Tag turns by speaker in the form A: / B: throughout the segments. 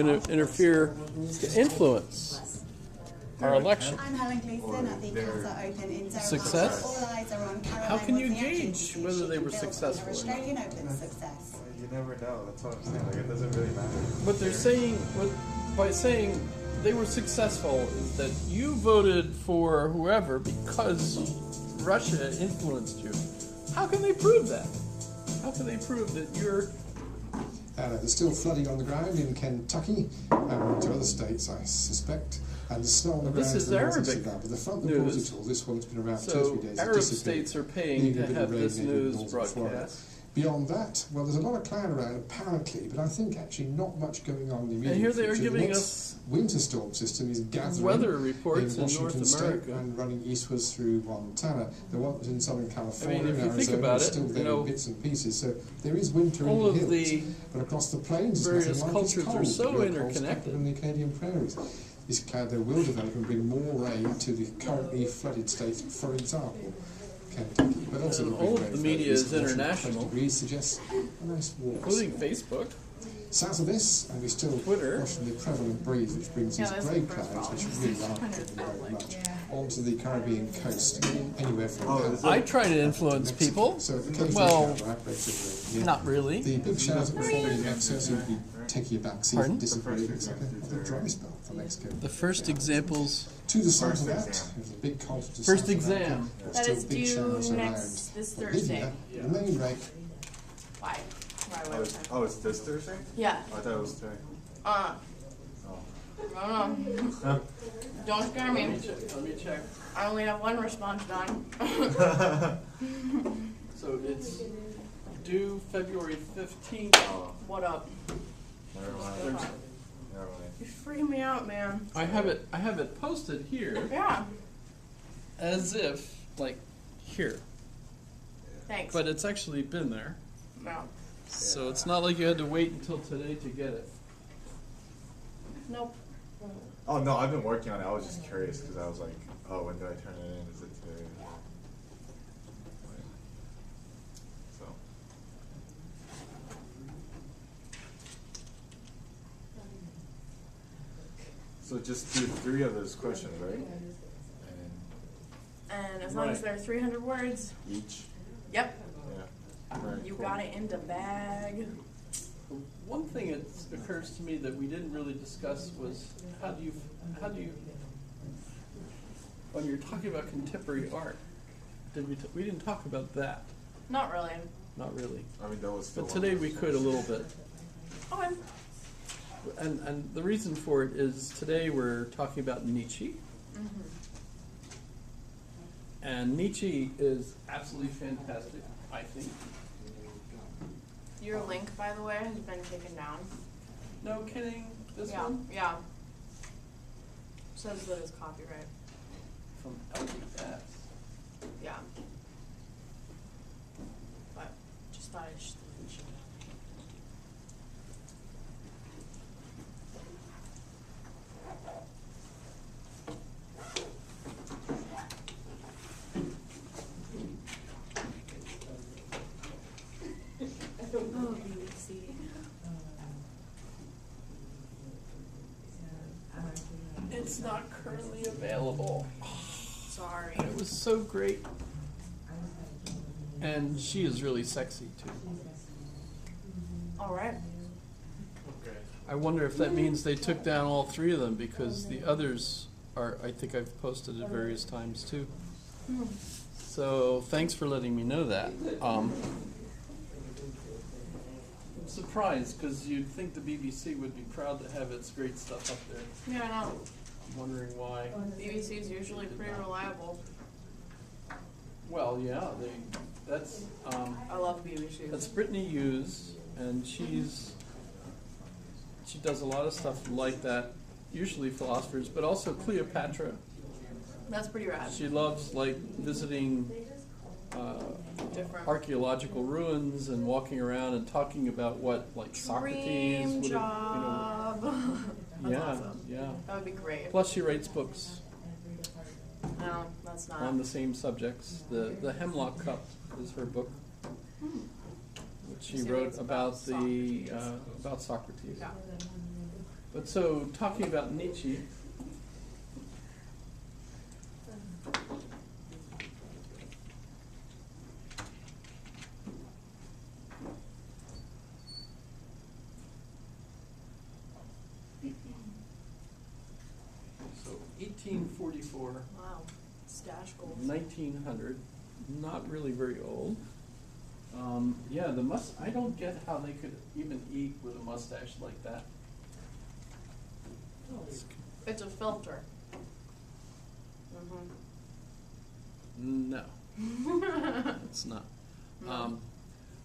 A: interfere to influence our election.
B: I'm Helen Gleeson at the Council Open in Zero.
A: Success?
B: All eyes are on Caroline
A: How can you
B: Wozniacki
A: gauge
B: and
A: whether
B: she
A: they were
B: built
A: successful
B: their
A: or not?
B: Australian Open success.
C: You never know. That's what I'm saying. Like, it doesn't really matter.
A: What they're saying, by saying they were successful, is that you voted for whoever because Russia influenced you. How can they prove that? How can they prove that you're...
D: There's still flooding on the ground in Kentucky and to other states, I suspect. And the snow on the ground
A: is
D: in the
A: Arabic
D: northeast of that. But the front
A: news.
D: reported all this one's been around
A: So
D: 2 or 3 days.
A: Arab states are paying to have this news broadcast.
D: Beyond that, well, there's a lot of cloud around apparently, but I think actually not much going on in the immediate
A: And here they are
D: future.
A: giving
D: The next
A: us
D: winter storm system is gathering
A: weather reports in
D: Washington
A: North
D: State
A: America.
D: and running eastwards through Montana. The one that was in Southern California
A: if you
D: and
A: think
D: Arizona
A: about
D: is
A: it,
D: still there
A: you know,
D: in bits and pieces. So there is winter in
A: all
D: the
A: of
D: hills,
A: the
D: but across the plains,
A: various
D: it's nothing like it's
A: cultures are
D: cold.
A: so
D: The real cold's
A: interconnected.
D: in the Acadian prairies. This cloud there will develop and bring more rain to the currently flooded states, for example, Kentucky. But also
A: And
D: the big
A: all of
D: rain
A: the
D: for
A: media
D: this
A: is
D: Washington,
A: international.
D: 20 degrees suggests a nice warm.
A: including Facebook.
D: South of this, and we still
A: Twitter.
D: watching the prevalent breeze, which brings these
E: that's
D: grey
E: the first
D: clouds, which
E: problem.
D: really aren't getting very much, onto the Caribbean coast, anywhere from
A: I try to influence
D: Mexico.
A: people.
D: So occasionally
A: Well,
D: we have outbreaks of rain.
A: not really.
D: The big showers that were falling in Mexico seem to be taking a back seat
A: Pardon?
D: and dissipating. It's like a dry spell for Mexico.
A: The first examples.
D: To the south
C: First
D: of that,
C: exam.
D: there's a big continent. to
A: First
D: South
A: exam.
D: America. There's
E: That
D: still
E: is
D: big
E: due
D: showers
E: this
D: around.
E: Thursday.
D: Libya, the main break.
E: Why? Why?
C: Oh, it's this Thursday?
E: Yeah.
C: Oh, I thought it was today.
E: Uh.
C: Oh.
E: No. Don't scare me.
A: Let me check.
E: I only have one response done.
A: So it's due February 15th.
C: Oh,
E: What up?
C: never mind.
A: There's-
C: Never mind.
E: You're freaking me out, man.
A: I have it posted here
E: Yeah.
A: as if like here,
E: Thanks.
A: but it's actually been there.
E: No.
A: So it's not like you had to wait until today to get it.
E: Nope.
C: Oh, no, I've been working on it. I was just curious because I was like, oh, when did I turn it in? Is it today? So. So just do 3 of those questions, right?
E: And as long as
A: Right.
E: they're 300 words,
C: And each?
E: yep,
C: Yeah. Alright,
E: you
C: cool.
E: got it in the bag.
A: One thing that occurs to me that we didn't really discuss was how do you when you're talking about contemporary art, we didn't talk about that.
E: Not really.
A: Not really.
C: I mean, that was still
A: But today we could a little bit.
E: Okay.
A: And the reason for it is today we're talking about Nietzsche.
E: Mm-hmm.
A: And Nietzsche is absolutely fantastic, I think.
E: Your link, by the way, has been taken down.
A: No kidding, this
E: yeah.
A: one?
E: Yeah. Says that it's copyright.
A: From LDS.
E: Yeah. But just thought I should mention it. Oh, BBC.
A: It's not currently available.
E: Sorry.
A: It was so great. And she is really sexy too.
E: All right.
A: I wonder if that means they took down all 3 of them because the others are, I think I've posted at various times too. So thanks for letting me know that. I'm surprised because you'd think the BBC would be proud to have its great stuff up there.
E: Yeah, I know.
A: I'm wondering why.
E: BBC is usually pretty reliable.
A: Well, yeah, that's
E: I love BBC.
A: that's Brittany Hughes, and she does a lot of stuff like that. Usually philosophers, but also Cleopatra.
E: That's pretty rad.
A: She loves like visiting
E: Different.
A: archaeological ruins and walking around and talking about what like Socrates
E: Dream
A: would have,
E: job. That's
A: yeah,
E: awesome.
A: yeah.
E: That would be great.
A: Plus, she writes books
E: No, that's not.
A: on the same subjects. The Hemlock Cup is her book, which she
E: See,
A: wrote
E: it's about
A: about Socrates.
E: Yeah.
A: But so, talking about Nietzsche, so 1844,
E: Wow. Stash goals.
A: 1900, not really very old. Yeah, I don't get how they could even eat with a mustache like that.
E: It's a filter. Mm-hmm.
A: No, it's not.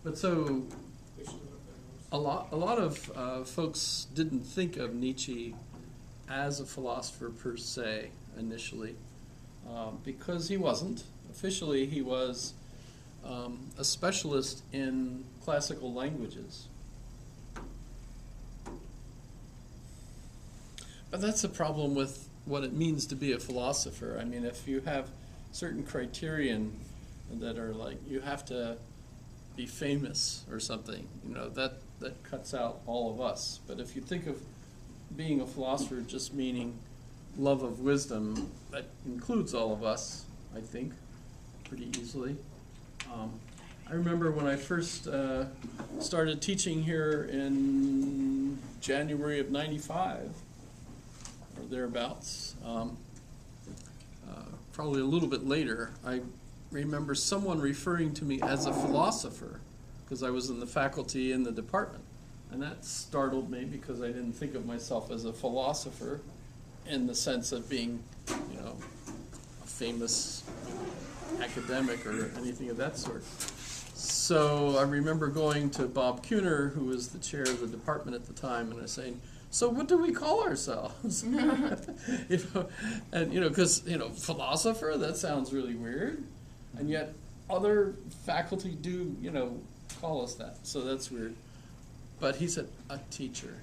A: But so a lot of folks didn't think of Nietzsche as a philosopher per se initially, because he wasn't. Officially, he was a specialist in classical languages. But that's the problem with what it means to be a philosopher. I mean, if you have certain criterion that are like, you have to be famous or something, that cuts out all of us. But if you think of being a philosopher just meaning love of wisdom, that includes all of us, I think, pretty easily. I remember when I first started teaching here in January of '95, or thereabouts, probably a little bit later, I remember someone referring to me as a philosopher because I was in the faculty in the department. And that startled me because I didn't think of myself as a philosopher in the sense of being, a famous academic or anything of that sort. So I remember going to Bob Kuhner, who was the chair of the department at the time, and I was saying, so what do we call ourselves? Because philosopher, that sounds really weird, and yet other faculty do call us that, so that's weird. But he said a teacher.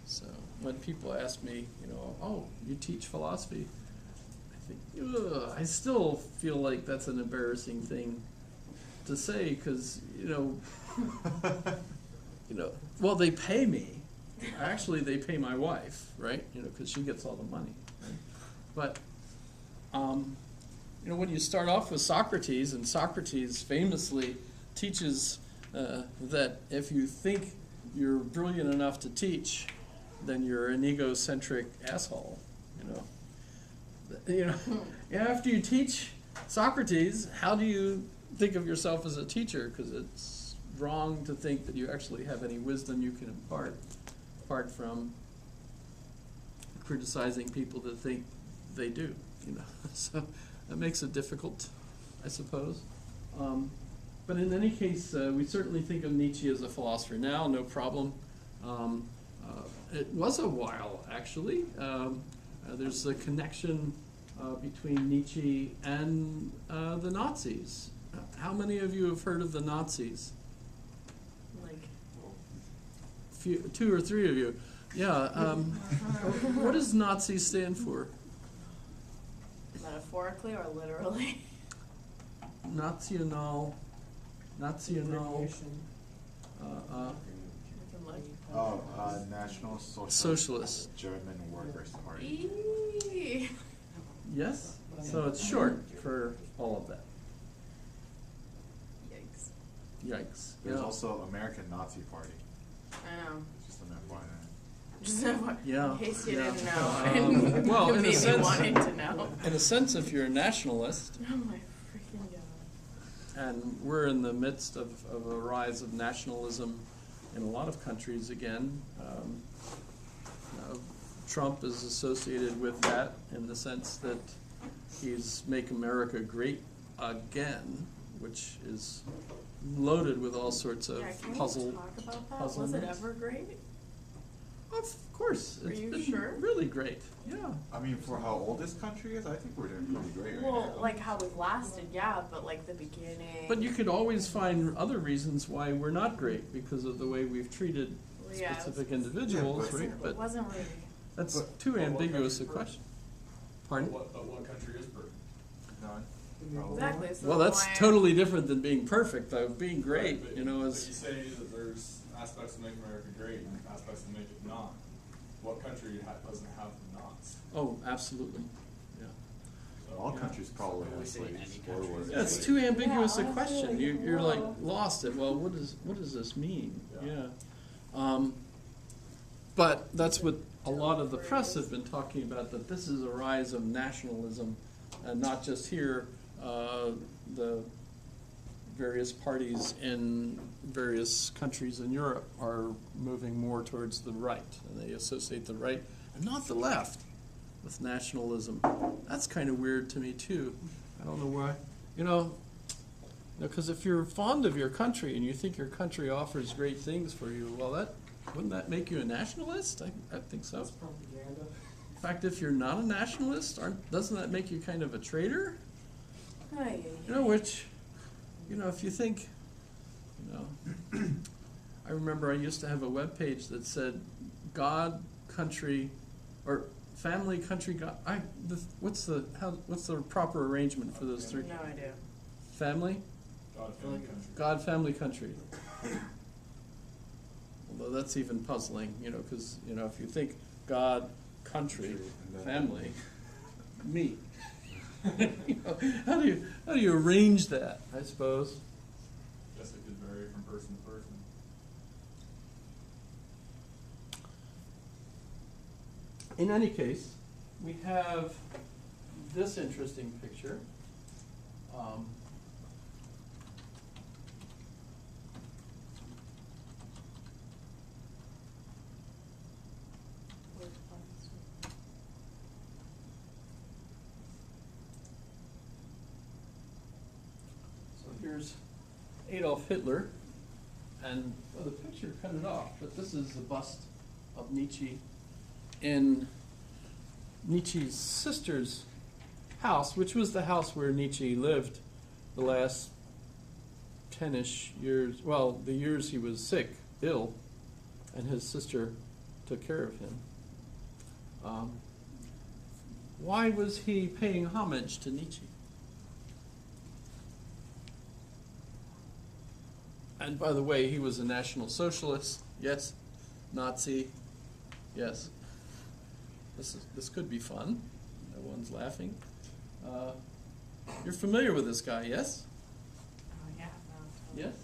A: So when people ask me, oh, you teach philosophy, I think I still feel like that's an embarrassing thing to say because well, they pay me. Actually, they pay my wife, right? Because she gets all the money. Right? But, when you start off with Socrates, and Socrates famously teaches that if you think you're brilliant enough to teach, then you're an egocentric asshole. After you teach Socrates, how do you think of yourself as a teacher? Because it's wrong to think that you actually have any wisdom you can impart, apart from criticizing people that think they do. So that makes it difficult, I suppose. But in any case, we certainly think of Nietzsche as a philosopher now, no problem. It was a while, actually. There's a connection between Nietzsche and the Nazis. How many of you have heard of the Nazis? Two or three of you. Yeah. What does Nazi stand for?
E: Metaphorically or literally?
A: National.
C: National
A: Socialist.
C: German Workers' Party.
E: Eee.
A: Yes? So it's short for all of that.
E: Yikes.
A: Yikes.
C: There's
A: Yeah.
C: also American Nazi Party.
E: I know.
C: Just an FYI.
E: Just
A: Yeah.
E: in case you
A: Yeah.
E: didn't know.
A: Well, in a
E: Maybe
A: sense-
E: wanting to know.
A: In a sense, if you're a nationalist,
E: Oh my freaking god.
A: and we're in the midst of a rise of nationalism in a lot of countries again. Trump is associated with that in the sense that he's Make America Great Again, which is loaded with all sorts of
E: Yeah, can we
A: puzzle.
E: talk about that? Was it
A: puzzlements.
E: ever great?
A: Of course,
E: Are
A: it's
E: you
A: been
E: sure?
A: really great. Yeah.
C: I mean, for how old this country is, I think we're doing pretty great right
E: Well,
C: now.
E: like how we've lasted, yeah, but like the beginning.
A: But you could always find other reasons why we're not great because of the way we've treated
E: Well, yeah,
A: specific
E: it was-
A: individuals,
C: Yeah,
A: right?
E: It
A: But
E: wasn't really.
A: that's
C: But-
A: too
F: But what
A: ambiguous a
F: country
A: question. Pardon?
F: What country is perfect?
C: None. Probably.
E: Exactly. So
A: Well, that's
E: why-
A: totally different than being perfect, though. Being great,
F: But
A: is
F: you say that there's, I aspects that make America great and aspects that make it not. What country doesn't have the nots?
A: Oh, absolutely. Yeah.
F: So,
C: All
F: yeah.
C: countries probably
G: We
C: have
G: say
C: slaves.
G: any
C: Or
G: country.
C: were
A: Yeah, it's
C: slaves.
A: too ambiguous
E: Yeah,
A: a
E: I
A: question.
E: feel like
A: You're like
E: you're
A: lost it. Well, what does this mean?
F: Yeah.
A: Yeah. But that's what a lot of the press have been talking about, that this is a rise of nationalism, and not just here. The various parties in various countries in Europe are moving more towards the right, and they associate the right and not the left with nationalism. That's kind of weird to me too. I don't know why. Because if you're fond of your country and you think your country offers great things for you, well, wouldn't that make you a nationalist? I think so.
G: That's propaganda.
A: In fact, if you're not a nationalist, doesn't that make you kind of a traitor?
E: Ay,
A: If you think, I remember I used to have a web page that said God, country, or family, country, God. What's the proper arrangement for those three?
E: no idea.
A: Family,
F: God, family, country.
A: God, family, country. Although that's even puzzling, because if you think God, country,
C: And then-
A: family, me. How do you arrange that? I suppose.
F: Guess it could vary from person to person.
A: In any case, we have this interesting picture. So here's Adolf Hitler, and the picture cut it off, but this is the bust of Nietzsche in Nietzsche's sister's house, which was the house where Nietzsche lived the last 10-ish years, well, the years he was sick, ill, and his sister took care of him. Why was he paying homage to Nietzsche? And by the way, he was a National Socialist, yes. Nazi, yes. This could be fun. No one's laughing. You're familiar with this guy, yes?
E: Oh yeah, no.
A: Yes.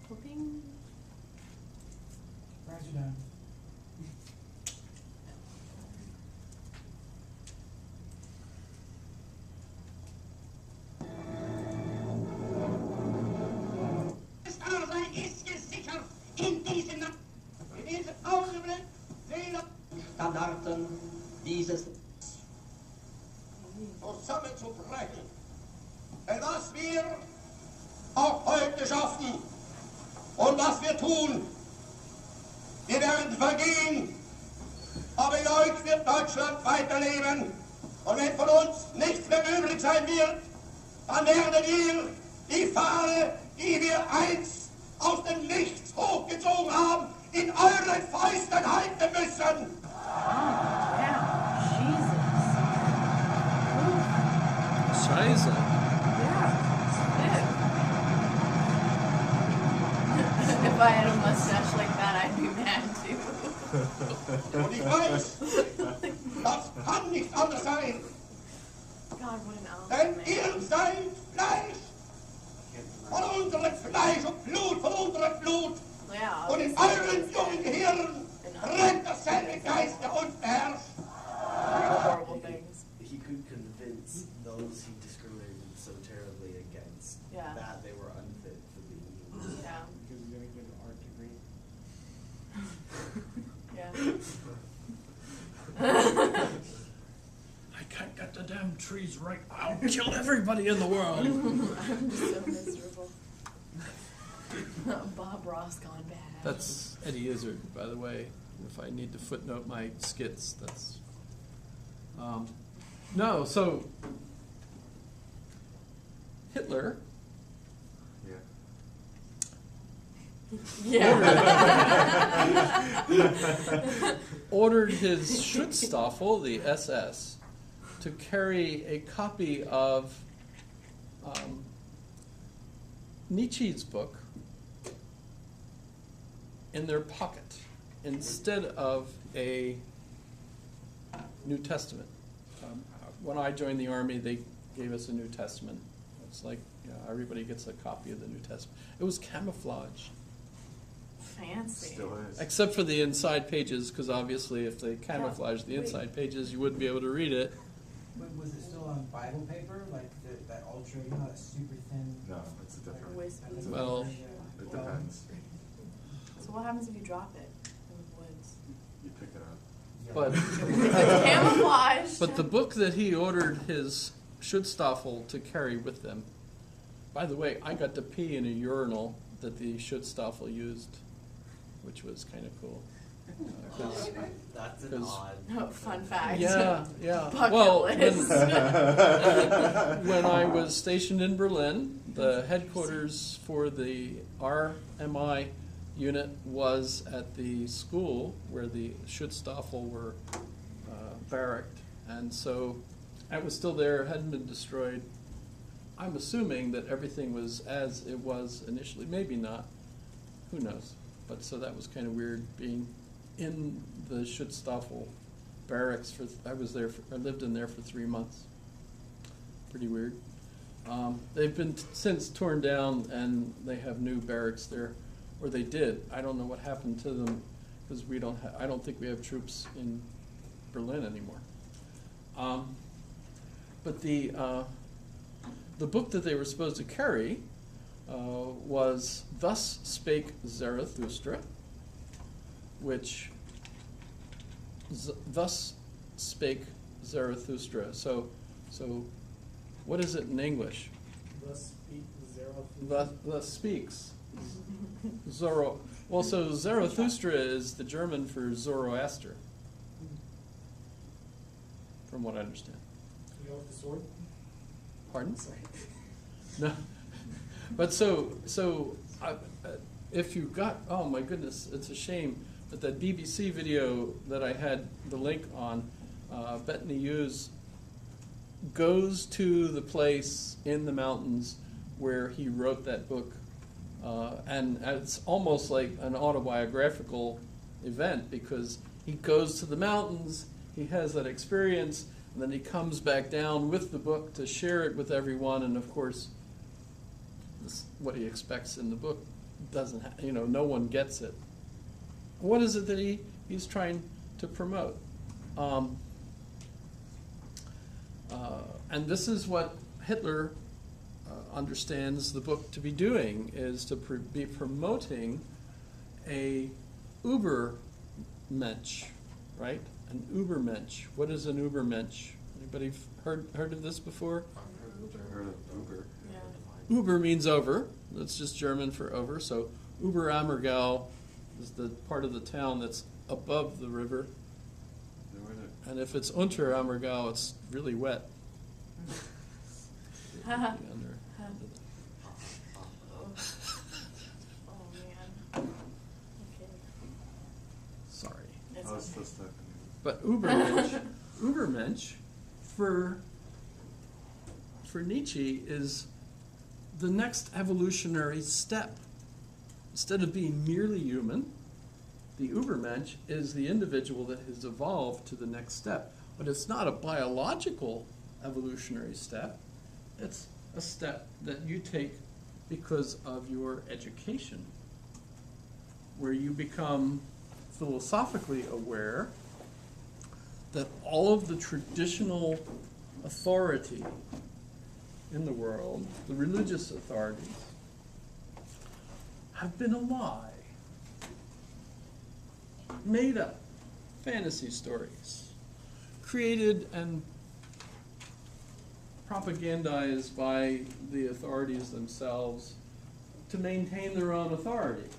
E: Hoping.
G: Write it down.
H: Das Dasein ist gesichert in diesem Augenblick vieler Standarten dieses zusammenzubrechen. Denn was wir auch heute schaffen und was wir tun, wir werden vergehen, aber in euch wird Deutschland weiterleben. Und wenn von uns nichts mehr übrig sein wird, dann werden wir die Fahne, die wir einst aus dem Nichts hochgezogen haben, in euren Fäusten halten müssen.
E: Yeah. Jesus.
A: Scheiße.
E: Yeah. If I had a mustache like that, I'd be mad too.
H: Und ich weiß, das kann nicht anders sein,
E: God, what an
H: denn
E: album.
H: ihr seid Fleisch. Von unserem Fleisch und Blut, von unserem Blut.
E: Yeah.
H: Und in euren jungen Gehirn rennt dasselbe Geist, der uns beherrscht.
E: Horrible things.
G: He could convince those he discriminated so terribly against
E: Yeah.
G: that they were unfit for being human.
E: Yeah.
G: Because he didn't get an art degree.
E: Yeah.
A: I can't get the damn trees right. I'll kill everybody in the world.
E: I'm just so miserable. Bob Ross gone bad.
A: That's Eddie Izzard, by the way. If I need to footnote my skits, that's... No, so... Hitler
C: Yeah.
A: ordered his Schutzstaffel, the SS, to carry a copy of Nietzsche's book in their pocket instead of a New Testament. When I joined the Army, they gave us a New Testament. It's like, everybody gets a copy of the New Testament. It was camouflaged.
E: Fancy.
C: Still is.
A: Except for the inside pages, because obviously if they camouflaged the inside pages, you wouldn't be able to read it.
I: Was it still on Bible paper, like that ultra, that super thin?
C: No, it's a different.
E: Wispy.
A: Well,
C: It depends.
E: So what happens if you drop it in the woods?
C: You pick it up.
A: But
E: It's camouflage.
A: But the book that he ordered his Schutzstaffel to carry with them, by the way, I got to pee in a urinal that the Schutzstaffel used, which was kind of cool.
G: That's an
A: 'cause-
G: odd.
E: Oh, fun fact.
A: Yeah.
E: Bucket
A: Well,
E: list.
A: when I was stationed in Berlin, the headquarters for the RMI unit was at the school where the Schutzstaffel were barracked, and so it was still there, hadn't been destroyed. I'm assuming that everything was as it was initially, maybe not, who knows. But so that was kind of weird being in the Schutzstaffel barracks I lived in there for 3 months. Pretty weird. They've been since torn down and they have new barracks there, or they did. I don't know what happened to them because I don't think we have troops in Berlin anymore. But the book that they were supposed to carry was Thus Spake Zarathustra, which Thus Spake Zarathustra. So what is it in English?
I: Thus speak Zarathustra.
A: Thus speaks. Well, so Zarathustra is the German for Zoroaster, from what I understand.
I: You know, with the sword?
A: Pardon? No. But if you got, oh my goodness, it's a shame, but that BBC video that I had the link on, Bethany Hughes goes to the place in the mountains where he wrote that book, and it's almost like an autobiographical event because he goes to the mountains, he has that experience, and then he comes back down with the book to share it with everyone, and of course, what he expects in the book doesn't, no one gets it. What is it that he's trying to promote? And this is what Hitler understands the book to be doing, is to be promoting a Übermensch, right? An Übermensch. What is an Übermensch? Anybody heard of this before?
C: I've heard of Uber.
E: Yeah.
A: Uber means over. That's just German for over. So Oberammergau is the part of the town that's above the river. And if it's Unterammergau, it's really wet.
E: Oh
A: Under.
E: man. Okay.
A: Sorry.
E: It's
C: I was
E: okay.
C: still stuck in
A: But Übermensch for Nietzsche is the next evolutionary step. Instead of being merely human, the Übermensch is the individual that has evolved to the next step. But it's not a biological evolutionary step. It's a step that you take because of your education, where you become philosophically aware that all of the traditional authority in the world, the religious authorities, have been a lie, made up fantasy stories, created and propagandized by the authorities themselves to maintain their own authority,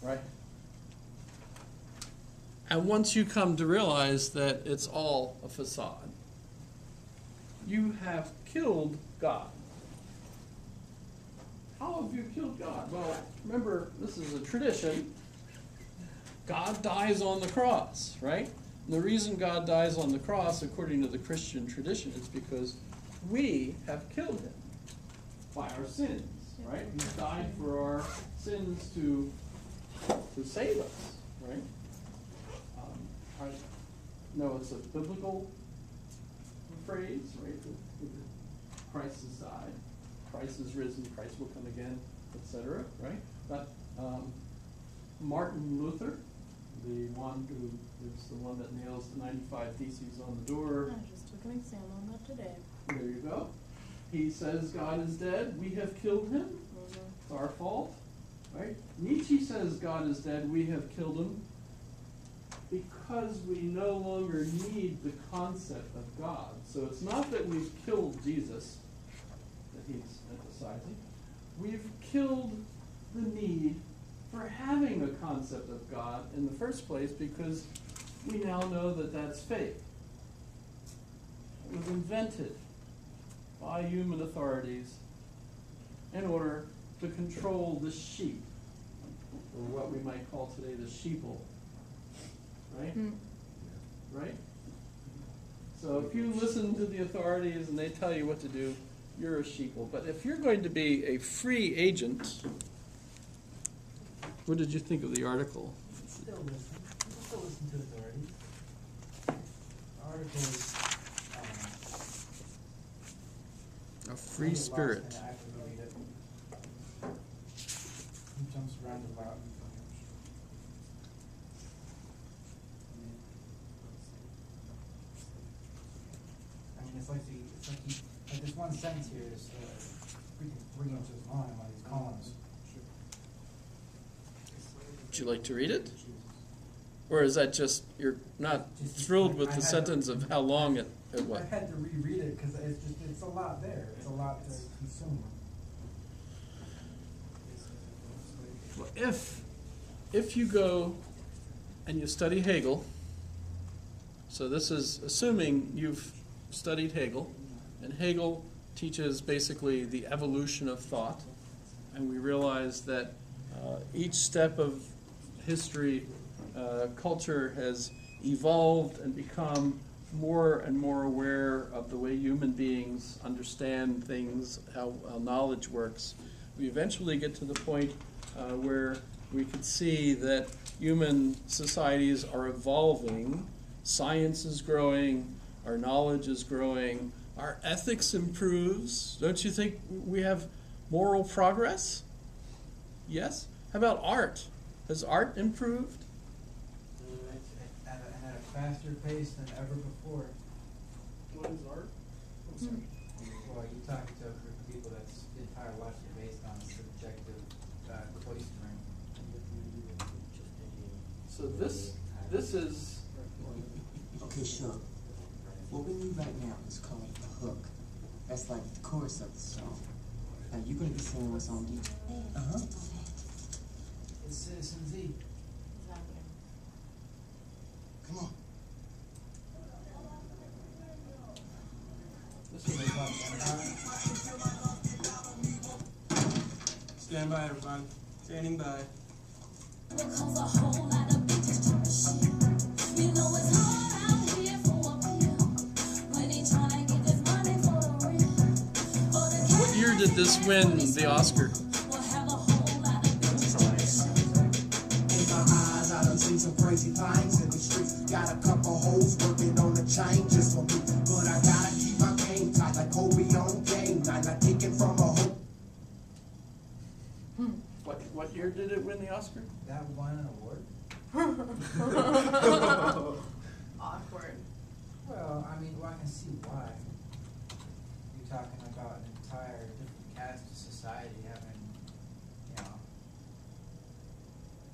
A: right? And once you come to realize that it's all a facade, you have killed God. How how have you killed God? Well, remember, this is a tradition. God dies on the cross, right? And the reason God dies on the cross, according to the Christian tradition, is because we have killed him by our sins, right? He died for our sins to save us, right? No, it's a biblical phrase, right? Christ has died, Christ is risen, Christ will come again, etc., right? But Martin Luther, the one who is the one that nails the 95 Theses on the door.
E: I just took an exam on that today.
A: There you go. He says God is dead, we have killed him. It's our fault, right? Nietzsche says God is dead, we have killed him because we no longer need the concept of God. So it's not that we've killed Jesus, that he's emphasizing. We've killed the need for having a concept of God in the first place because we now know that that's fake. It was invented by human authorities in order to control the sheep, or what we might call today the sheeple. Right? Right? So if you listen to the authorities and they tell you what to do, you're a sheeple. But if you're going to be a free agent, what did you think of the article?
I: Still listen. People still listen to authorities. The article is
A: A free spirit.
I: He jumps around a lot. I mean, it's like this one sentence here is freaking bringing to his mind while he's columns.
A: Would you like to read it? Or is that just, you're not thrilled with the sentence of how long it was?
I: I had to reread it because it's a lot there. It's a lot to consume.
A: Well, if you go and you study Hegel, so this is assuming you've studied Hegel, and Hegel teaches basically the evolution of thought, and we realize that each step of history, culture has evolved and become more and more aware of the way human beings understand things, how knowledge works. We eventually get to the point where we could see that human societies are evolving, science is growing, our knowledge is growing, our ethics improves. Don't you think we have moral progress? Yes? How about art? Has art improved?
I: At a faster pace than ever before.
F: What is art?
I: Well, you talk to a group of people that's the entire life is based on subjective cloistering.
A: So this is
J: Okay, sure. What we need right now is called the hook. That's like the chorus of the song. Now you're gonna be singing what's on each.
I: It's Citizen Z.
E: Exactly.
J: Come on.
A: this is
J: Stand by, everybody. Standing by.
A: What year did this win the Oscar?
J: In my eyes, I done seen some crazy things in the streets. Got a couple hoes working on the chain just for me. But I gotta keep my game tight like Kobe on game night. Like kicking from a hoop.
A: What year did it win the Oscar?
I: That won an award?
E: Awkward.
I: Well, I mean, I can see why. You're talking about an entire different caste of society having,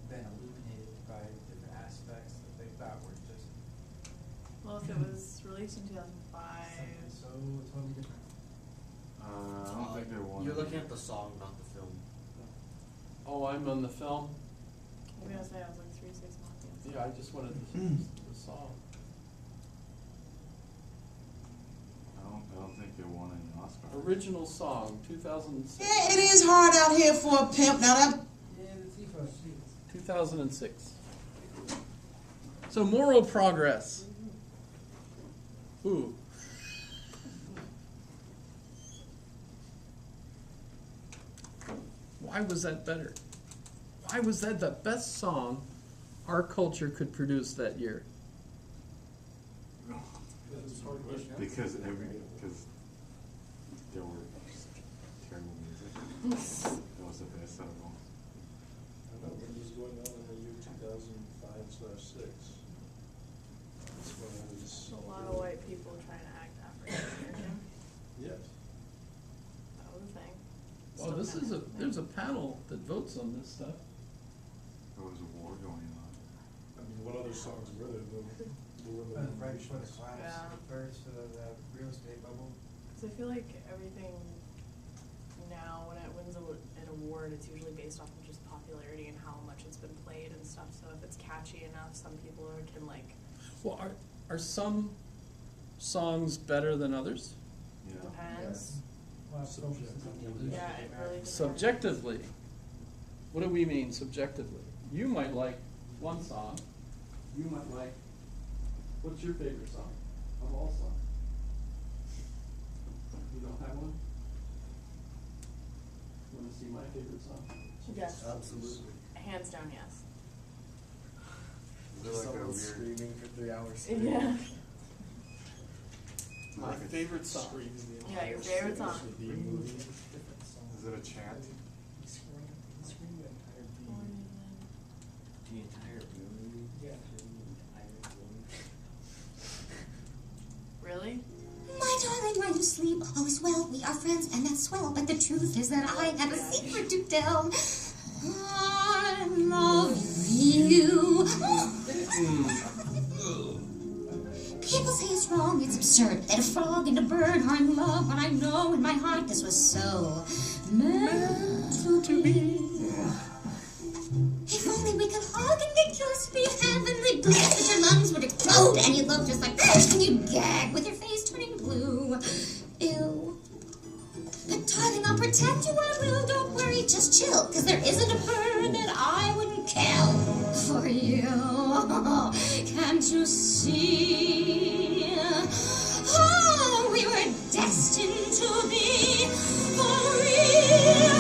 I: been illuminated by different aspects that they thought were just
E: Well, if it was released in 2005.
I: something so totally different.
C: I don't think they won.
G: You're looking at the song, not the film.
A: Oh, I'm on the film?
E: What was I gonna say? I was like 3 6 months.
A: Yeah, I just wanted the song.
C: don't think it won any Oscar.
A: Original song, 2006.
J: Yeah, it is hard out here for a pimp. Now that
I: Yeah, the Tifo sheet.
A: 2006. So moral progress. Ooh. Why was that better? Why was that the best song our culture could produce that year?
C: Because there were just terrible music. That was the best out of all.
K: I know what was going on in the year 2005/6. That's when I was.
E: A lot of white people trying to act African American.
K: Yes.
E: That was a thing.
A: Well, there's a panel that votes on this stuff.
C: There was a war going on.
K: I mean, what other songs were there?
I: Right before the collapse,
E: Yeah.
I: first for the real estate bubble.
E: So I feel like everything now, when it wins an award, it's usually based off of just popularity and how much it's been played and stuff. So if it's catchy enough, some people can like.
A: Well, are some songs better than others?
C: Yeah.
E: Depends.
I: Well, focuses on the
E: Yeah, it really depends.
A: Subjectively. What do we mean subjectively? You might like one song. You might like. What's your favorite song of all songs? You don't have one? You want to see my favorite song?
E: Yes.
G: Absolutely.
E: Hands down, yes.
C: Is there like a
G: Someone
C: weird?
G: screaming for 3 hours.
E: Yeah.
A: My
C: Like a
A: favorite song.
E: Yeah, your favorite song.
C: Is it a chant?
G: The entire movie. Yeah.
E: Really?
B: My darling, why you sleep? All is well, we are friends, and that's swell. But the truth is that I have a secret to tell. I love you. People say it's wrong, it's absurd that a frog and a bird are in love, but I know in my heart this was so meant to be. If only we could hug and get close to be heavenly bliss, that your lungs would explode and you look just like fish and you gag with your face turning blue. Ew. But darling, I'll protect you, I will, don't worry, just chill, cause there isn't a bird that I wouldn't kill for you. Can't you see? Oh, we were destined to be for real.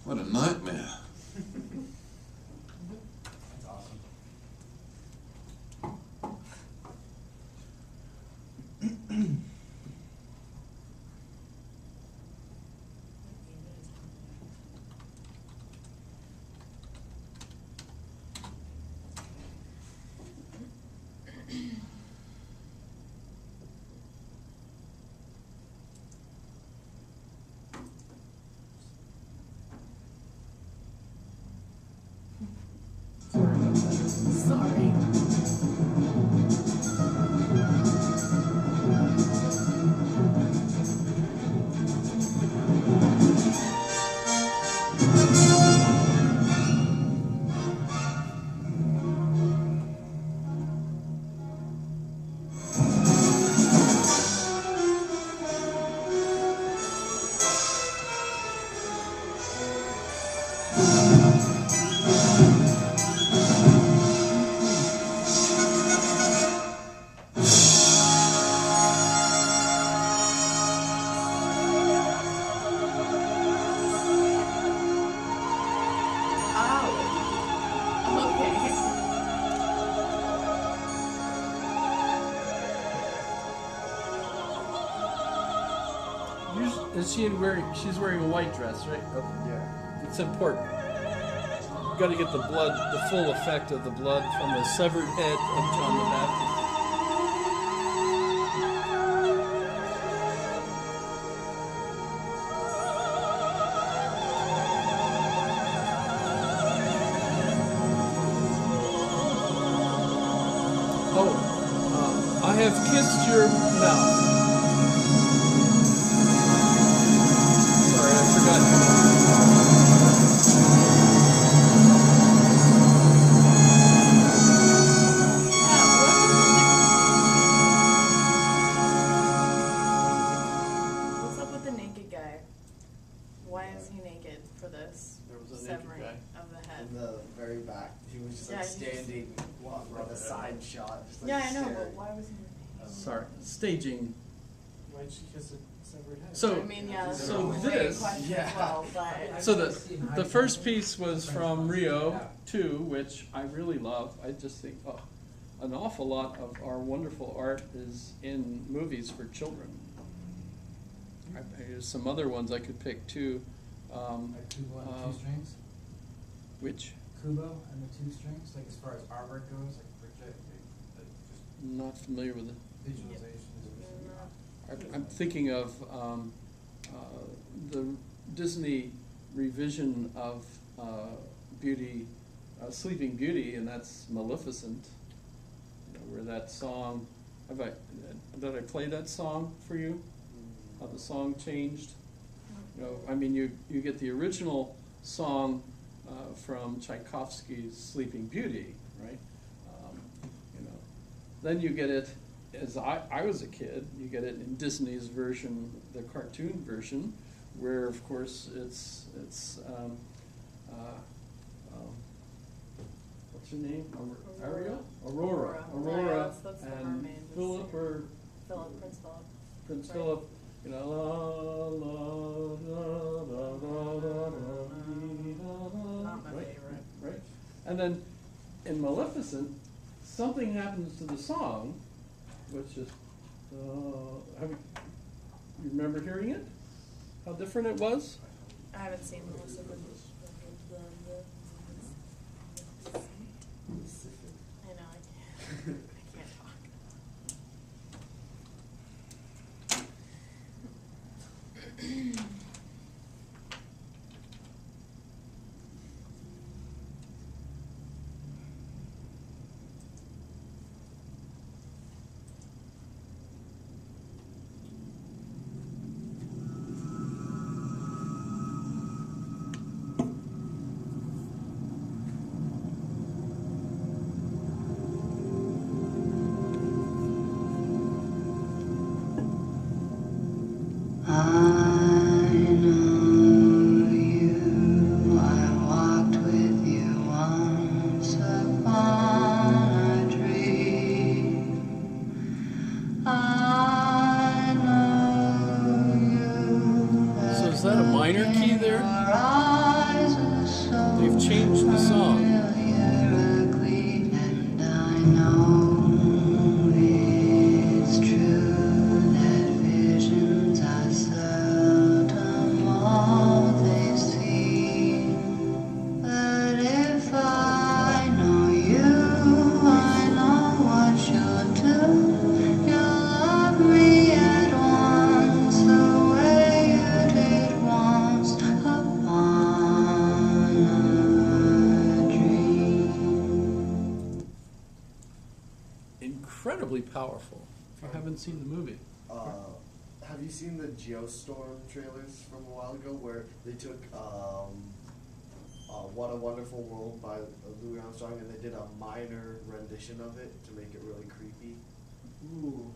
J: What a nightmare.
G: That's awesome.
A: She's wearing a white dress, right?
G: Yeah.
A: It's important. You got to get the full effect of the blood from the severed head of John the Baptist. Oh, I have kissed your mouth. Sorry, I forgot.
E: What's up with the naked guy? Why is he naked for this
A: There was a naked
E: severing
A: guy.
E: of the head?
G: In the very back, he was just like
E: Yeah, he just-
G: standing on a side shot. Just, like,
E: Yeah, I know,
G: staring.
E: but why was he naked?
A: Sorry, staging.
K: Why'd she kiss a severed head?
A: So,
E: I mean, yeah, that's
A: so
E: a great
A: this,
E: question as well, but
A: so the first piece was from Rio 2, which I really love. I just think, oh, an awful lot of our wonderful art is in movies for children. There's some other ones I could pick too.
I: Like Kubo and the two strings?
A: Which?
I: Kubo and the two strings, like as far as artwork goes, like project, like just
A: Not familiar with it.
I: visualizations.
A: I'm thinking of the Disney revision of Beauty, Sleeping Beauty, and that's Maleficent. You know, where that song, did I play that song for you? How the song changed? You know, I mean, you get the original song from Tchaikovsky's Sleeping Beauty, right? You know, then you get it. As I was a kid, you get it in Disney's version, the cartoon version, where of course it's what's her name? Ariel? Aurora.
E: Yeah, that's the
A: And
E: mermaid.
A: Philip or
E: Prince Philip.
A: Prince
E: Right.
A: Philip. You know, la la la la la la la.
E: Not my
A: Right,
E: favorite.
A: right. And then in Maleficent, something happens to the song, which is, you remember hearing it? How different it was?
E: I haven't seen most of them. I know, I can't talk.
J: I know you, I walked with you once upon a dream. I know you.
A: So is that a minor key there?
J: Your eyes are so
A: They've changed the song.
J: familiarly, and I know it's true that visions are seldom all they seem. But if I know you, I know what you'll do. You'll love me at once, the way you did once upon a dream.
A: Incredibly powerful. If you haven't seen the movie.
G: Have you seen the Geostorm trailers from a while ago where they took What a Wonderful World by Louis Armstrong and they did a minor rendition of it to make it really creepy?
A: Ooh.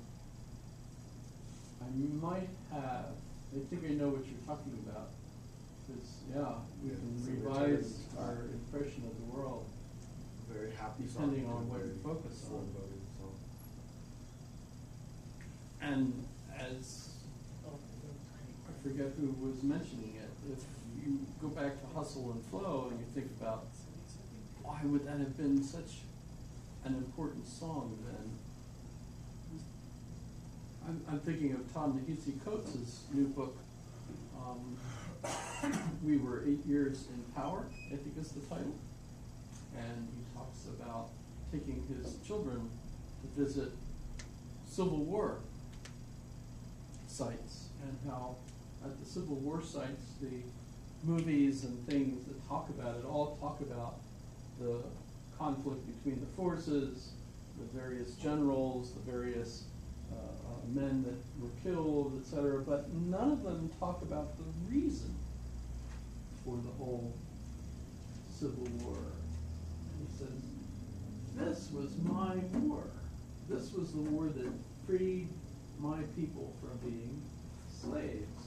A: I might have. I think I know what you're talking about. Because, yeah, we
G: Yeah,
A: can
G: it's a
A: revise
G: return.
A: our impression of the world.
G: Very happy
A: Depending
G: song,
A: on what
G: very
A: you focus on.
G: foreboding song.
A: And as, I forget who was mentioning it, if you go back to Hustle and Flow and you think about why would that have been such an important song then? I'm thinking of Ta-Nehisi Coates' new book, We Were 8 Years in Power, I think is the title. And he talks about taking his children to visit Civil War sites, and how at the Civil War sites, the movies and things that talk about it all talk about the conflict between the forces, the various generals, the various men that were killed, etc., but none of them talk about the reason for the whole Civil War. And he says, this was my war. This was the war that freed my people from being slaves.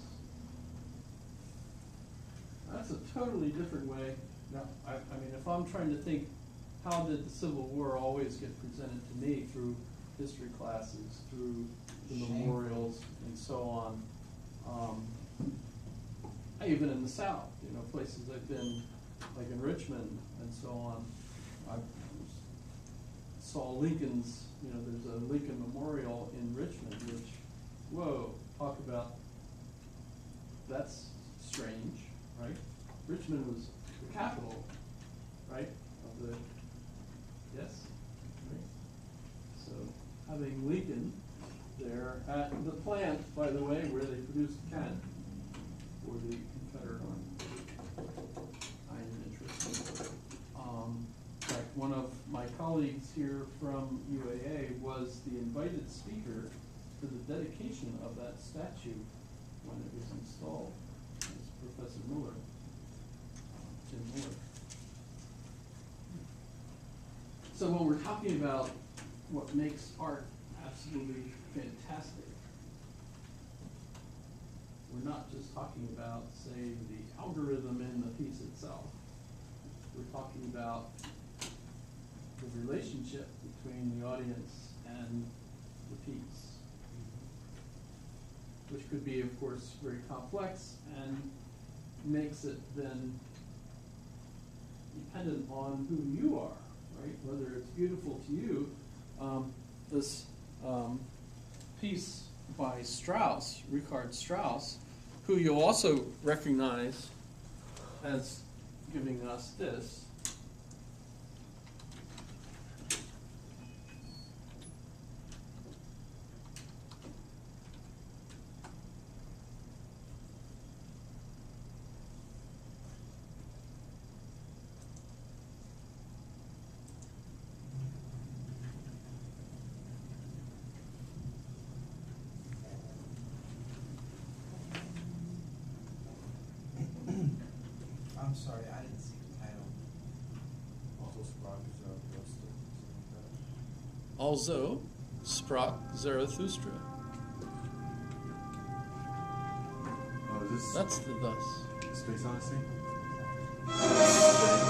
A: That's a totally different way. Now, I mean, if I'm trying to think, how did the Civil War always get presented to me through history classes, through the memorials, and so on. Even in the South, you know, places I've been, like in Richmond and so on, I saw Lincoln's, you know, there's a Lincoln Memorial in Richmond, which, whoa, talk about, that's strange, right? Richmond was the capital, right, of the, yes? Right? So having Lincoln there at the plant, by the way, where they produced Kent for the Confederate Army, kind of interesting. In fact, one of my colleagues here from UAA was the invited speaker to the dedication of that statue when it was installed. It was Professor Miller, Jim Miller. So when we're talking about what makes art absolutely fantastic, we're not just talking about, say, the algorithm in the piece itself. We're talking about the relationship between the audience and the piece, which could be, of course, very complex and makes it then dependent on who you are, right? Whether it's beautiful to you. This piece by Strauss, Richard Strauss, who you'll also recognize as giving us this.
I: I'm sorry, I didn't see the title.
A: Also sprach Zarathustra.
C: Oh, is this
A: That's the thus.
C: Space Odyssey?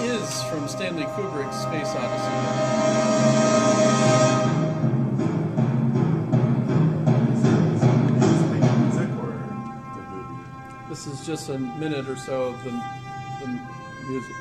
A: It is from Stanley Kubrick's Space Odyssey.
C: Music or the movie?
A: This is just a minute or so of the music.